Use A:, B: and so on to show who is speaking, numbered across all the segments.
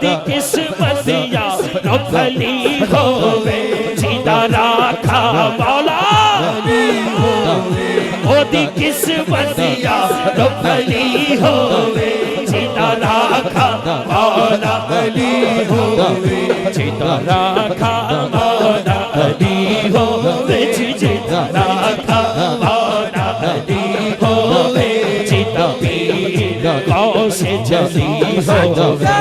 A: دی قسمت یا رب علی ہووے جیتا راکھا مولا دی قسمت یا رب علی ہووے جیتا راکھا مولا علی ہووے جیتا راکھا مولا علی ہووے جیتا راکھا مولا علی ہووے جیتا پیر غوث جلی ہووے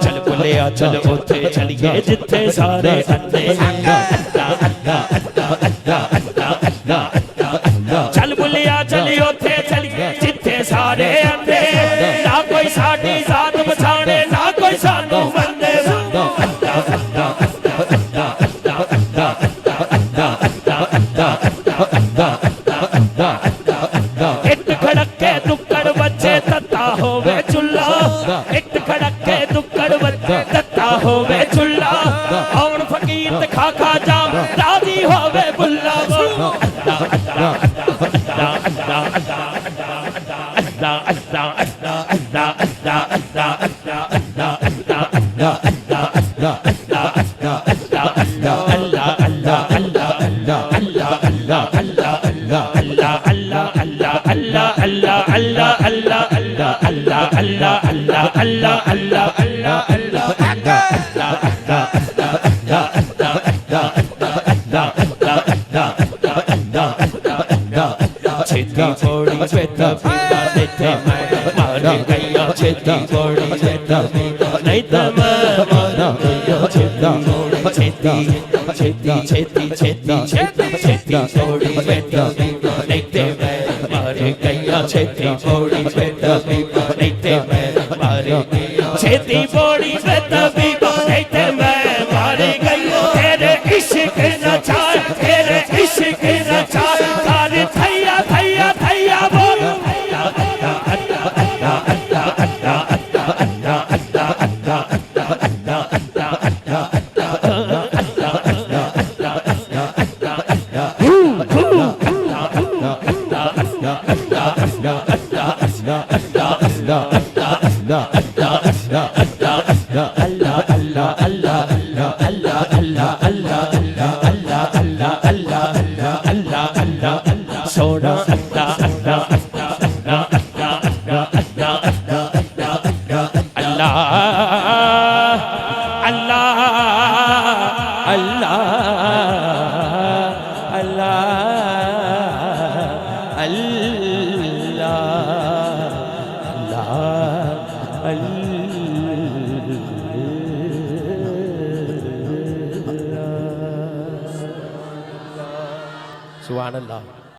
A: چل بولیا چل اوتھے چلیے جتھے سارے اندے چل بولیا چلی اوتھے چلیے جتھے سارے اندے نہ کوئی ساڈی ذات بچانے نہ کوئی سانو بندے اٹ کھڑکے دکڑ بچے تتا ہووے چلا اٹ کھڑکے دکڑ بچے تتا ہووے چلا اور فقیر کھا کھا جام راضی ہووے بلا چھتی پوڑی چھتا پیتا دیتے میں مارے گیا چھتی پوڑی چھتا پیتا نہیں تا میں مارے گیا چھتی پوڑی چھتی چھتی چھتی چھتی چھتی پوڑی چھتا پیتا دیتے میں مارے گیا چھتی پوڑی چھتا پیتا دیتے میں مارے گیا چھتی پوڑی چھتا پیتا دیتے میں مارے گیا تیرے عشق نہ چاہے تیرے عشق نہ چاہے کارے تھیا تھیا تھیا بول سونا سبحان اللہ